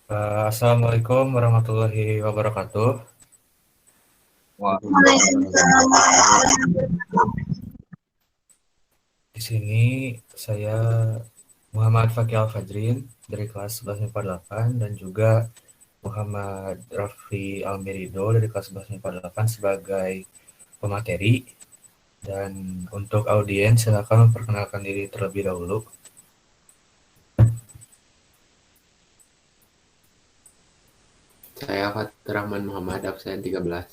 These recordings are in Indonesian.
Assalamualaikum warahmatullahi wabarakatuh. Waalaikumsalam warahmatullahi Di sini saya Muhammad Fakih Al-Fajrin dari kelas 11 MIPA 8 dan juga Muhammad Raffi Almerido dari kelas 11 MIPA 8 sebagai pemateri. Dan untuk audiens silakan memperkenalkan diri terlebih dahulu. Saya Faturrahman Muhammad, absen 13.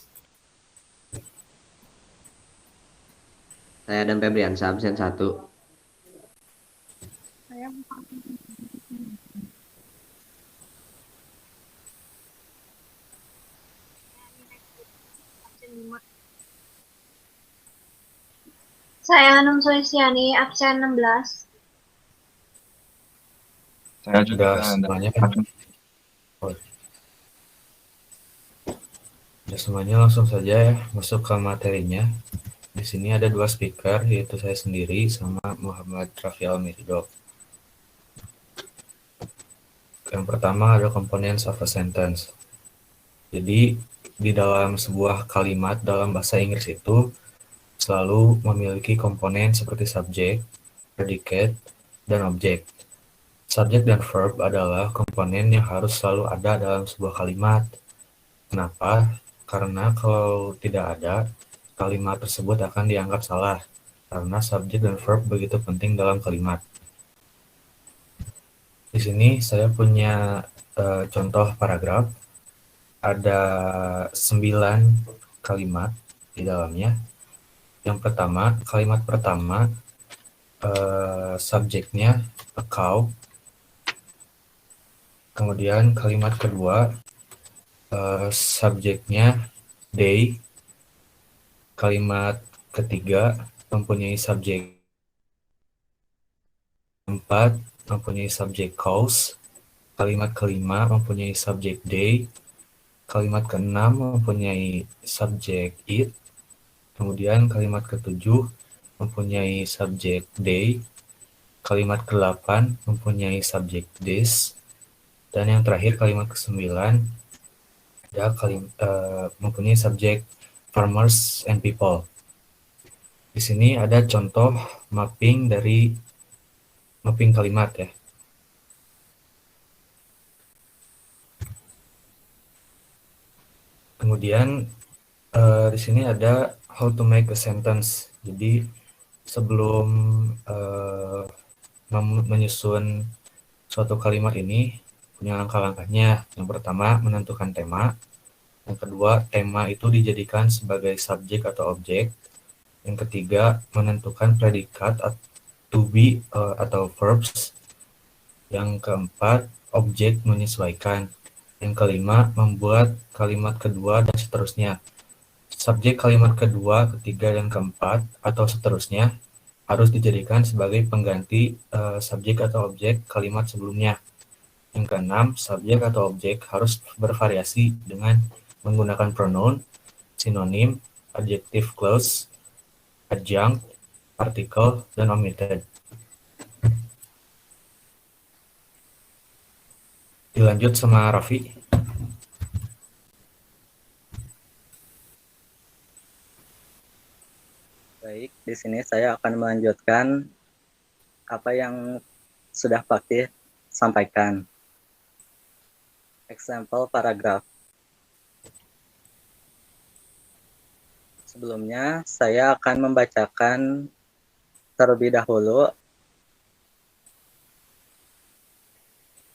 Saya dan Febriansa, absen 1. Saya absen 5. Saya Hanum Sulisiani, absen 16. Saya juga Semuanya semuanya langsung saja ya masuk ke materinya. Di sini ada dua speaker, yaitu saya sendiri sama Muhammad Raffi Almerido. Yang pertama ada components of a sentence. Jadi di dalam sebuah kalimat dalam bahasa Inggris itu selalu memiliki komponen seperti subjek, predicate, dan objek. Subjek dan verb adalah komponen yang harus selalu ada dalam sebuah kalimat. Kenapa? Karena kalau tidak ada, kalimat tersebut akan dianggap salah. Karena subjek dan verb begitu penting dalam kalimat. Di sini saya punya contoh paragraf. Ada 9 kalimat di dalamnya. Yang pertama, kalimat pertama subjeknya a cow. Kemudian kalimat kedua subjeknya they. Kalimat ketiga mempunyai subjek. Keempat mempunyai subjek cows. Kalimat kelima mempunyai subjek they. Kalimat keenam mempunyai subjek it. Kemudian kalimat ketujuh mempunyai subjek they. Kalimat ke-8 mempunyai subjek this. Dan yang terakhir kalimat ke-9 ada mempunyai subjek farmers and people. Di sini ada contoh mapping kalimat ya. Kemudian di sini ada how to make a sentence. Jadi sebelum menyusun suatu kalimat ini punya langkah-langkahnya. Yang pertama menentukan tema. Yang kedua tema itu dijadikan sebagai subjek atau objek. Yang ketiga menentukan predikat to be atau verbs. Yang keempat objek menyesuaikan. Yang kelima membuat kalimat kedua dan seterusnya. Subjek kalimat kedua, ketiga, dan keempat atau seterusnya harus dijadikan sebagai pengganti subjek atau objek kalimat sebelumnya. Yang keenam, subjek atau objek harus bervariasi dengan menggunakan pronoun, sinonim, adjective clause, adjunct, article, dan omitted. Dilanjut sama Raffi. Baik, di sini saya akan melanjutkan apa yang sudah Fakih sampaikan. Example paragraf. Sebelumnya, saya akan membacakan terlebih dahulu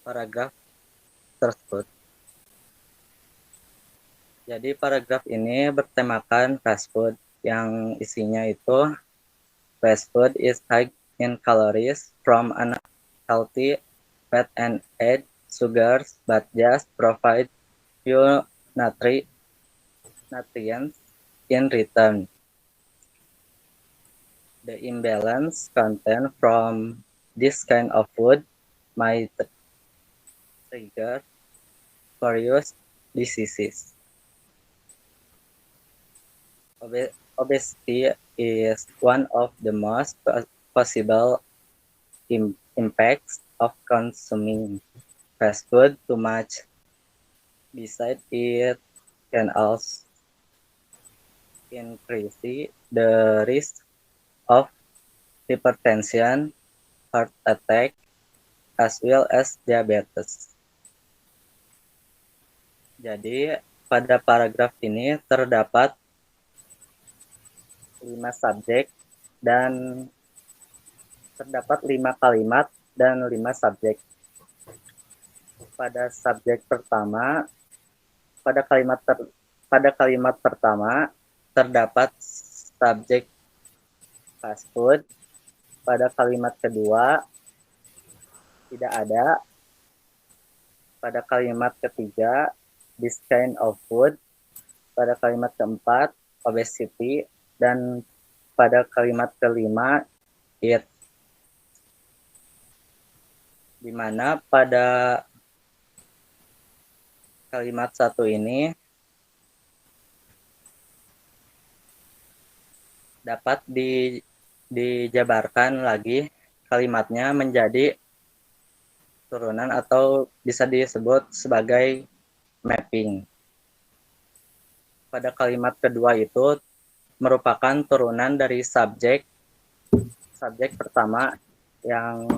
paragraf tersebut. Jadi paragraf ini bertemakan fast food, yang isinya itu fast food is high in calories from unhealthy fat and add sugars, but just provide few nutrients in return. The imbalance content from this kind of food might trigger various diseases. Obesity is one of the most possible impacts of consuming fast food too much. Besides, it can also increase the risk of hypertension, heart attack, as well as diabetes. Jadi, pada paragraf ini terdapat 5 subjek dan terdapat 5 kalimat dan 5 subjek. Pada subjek pertama, pada kalimat pertama terdapat subjek fast food. Pada kalimat kedua tidak ada. Pada kalimat ketiga this kind of food. Pada kalimat keempat obesity, dan pada kalimat kelima eat. Di mana pada kalimat satu ini dapat dijabarkan lagi kalimatnya menjadi turunan atau bisa disebut sebagai mapping. Pada kalimat kedua itu merupakan turunan dari subjek pertama yang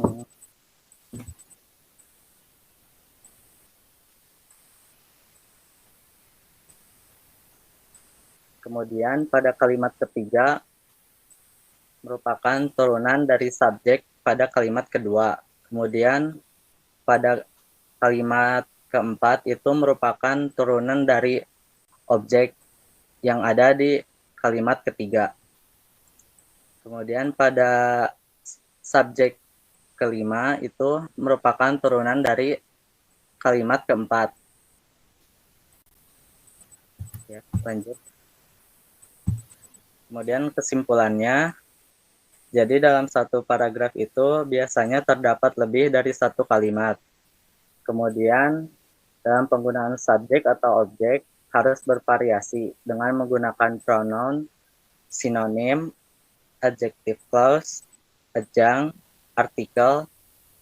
kemudian pada kalimat ketiga merupakan turunan dari subjek pada kalimat kedua. Kemudian pada kalimat keempat itu merupakan turunan dari objek yang ada di kalimat ketiga. Kemudian pada subjek kelima itu merupakan turunan dari kalimat keempat. Ya, lanjut. Kemudian kesimpulannya, jadi dalam satu paragraf itu biasanya terdapat lebih dari satu kalimat. Kemudian dalam penggunaan subjek atau objek harus bervariasi dengan menggunakan pronoun, sinonim, adjective clause, adjunct, artikel,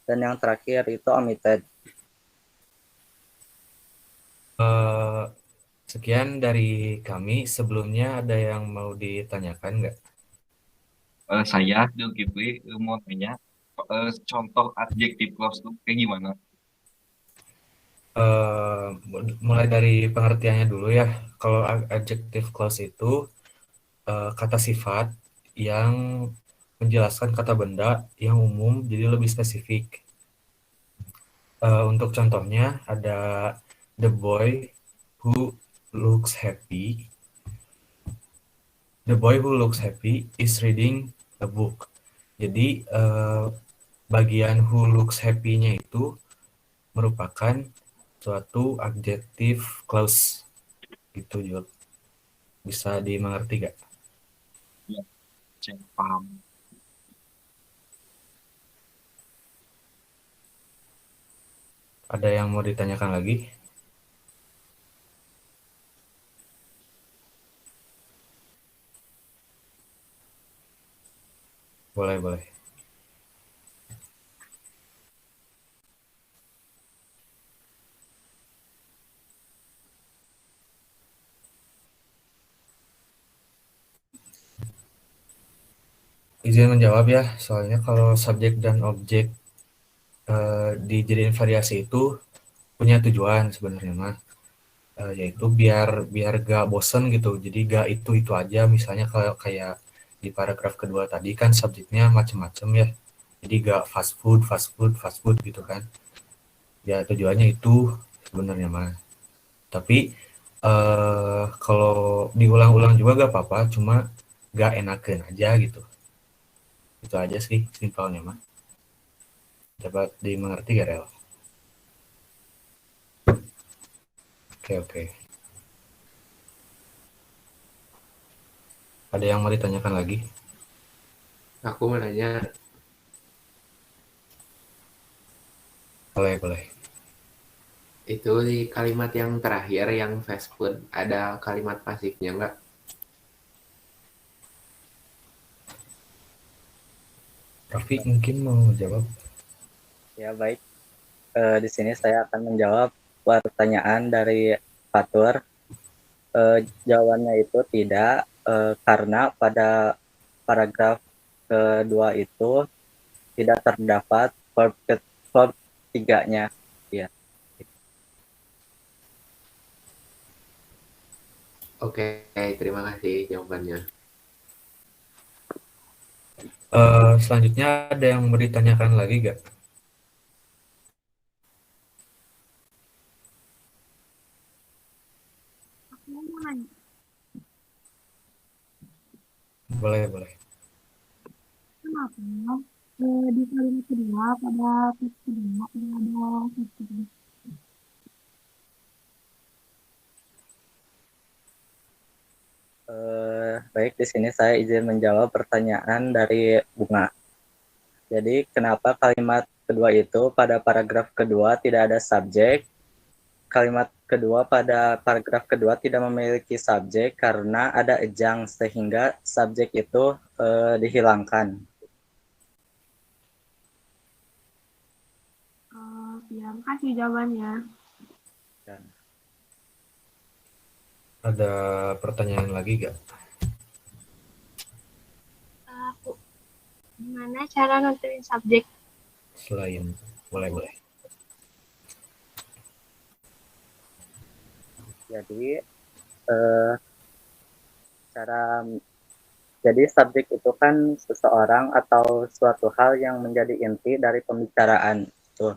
dan yang terakhir itu omitted. Sekian dari kami. Sebelumnya ada yang mau ditanyakan nggak? Saya Zulkifli mau tanya contoh adjective clause itu kayak gimana? Mulai dari pengertiannya dulu ya. Kalau adjective clause itu kata sifat yang menjelaskan kata benda yang umum jadi lebih spesifik. Untuk contohnya ada the boy who looks happy. The boy who looks happy is reading a book. Jadi bagian who looks happy-nya itu merupakan suatu adjective clause gitu, Jul. Bisa dimengerti gak? Ya, saya paham. Ada yang mau ditanyakan lagi? Boleh. Izin menjawab ya, soalnya kalau subjek dan objek dijadiin variasi itu punya tujuan sebenarnya mah, yaitu biar gak bosen gitu. Jadi gak itu aja. Misalnya kalau kayak di paragraf kedua tadi kan subjeknya macam-macam ya. Jadi gak fast food gitu kan. Ya tujuannya itu sebenarnya mah. Tapi kalau diulang-ulang juga gak apa-apa, cuma gak enakan aja gitu. Itu aja sih simpelnya mah. Dapat dimengerti gak, Rel? Oke. Ada yang mau ditanyakan lagi? Aku mau nanya, Boleh. itu di kalimat yang terakhir yang fast food, ada kalimat pasifnya nggak? Raffi mungkin mau jawab. Ya, baik. Di sini saya akan menjawab pertanyaan dari Fatur. Jawabannya itu tidak, karena pada paragraf kedua itu tidak terdapat verb tiganya. Ya. Oke, terima kasih jawabannya. Selanjutnya ada yang mau ditanyakan lagi gak? Aku mau nanya, Boleh. kenapa di kalimat kedua pada teks kedua tidak ada subjek? Baik, di sini saya izin menjawab pertanyaan dari Bunga. Jadi, kenapa kalimat kedua itu pada paragraf kedua tidak ada subjek? Kalimat kedua pada paragraf kedua tidak memiliki subjek karena ada ejang sehingga subjek itu dihilangkan. Ya, makasih jawabannya. Ada pertanyaan lagi gak? Aku, gimana cara nentuin subjek? Selain, boleh. Jadi jadi subjek itu kan seseorang atau suatu hal yang menjadi inti dari pembicaraan itu,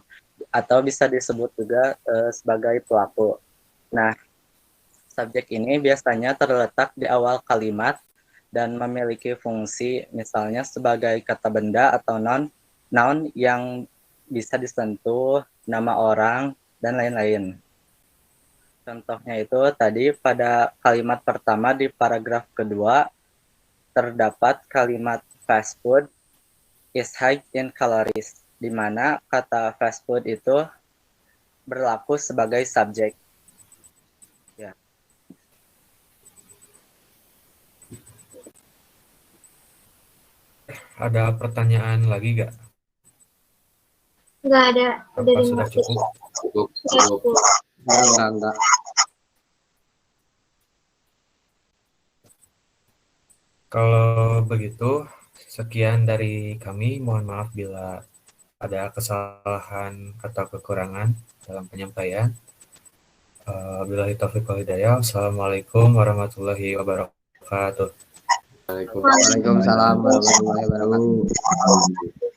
atau bisa disebut juga sebagai pelaku. Nah, subjek ini biasanya terletak di awal kalimat dan memiliki fungsi misalnya sebagai kata benda atau noun yang bisa disentuh, nama orang, dan lain-lain. Contohnya itu tadi pada kalimat pertama di paragraf kedua terdapat kalimat fast food is high in calories, di mana kata fast food itu berlaku sebagai subjek. Ya. Ada pertanyaan lagi gak? Nggak ada. Udah Apa sudah 5. cukup? Cukup. Enggak. Kalau begitu, sekian dari kami. Mohon maaf bila ada kesalahan atau kekurangan dalam penyampaian. Billahi taufiq wal hidayah. Assalamualaikum warahmatullahi wabarakatuh. Waalaikumsalam warahmatullahi wabarakatuh.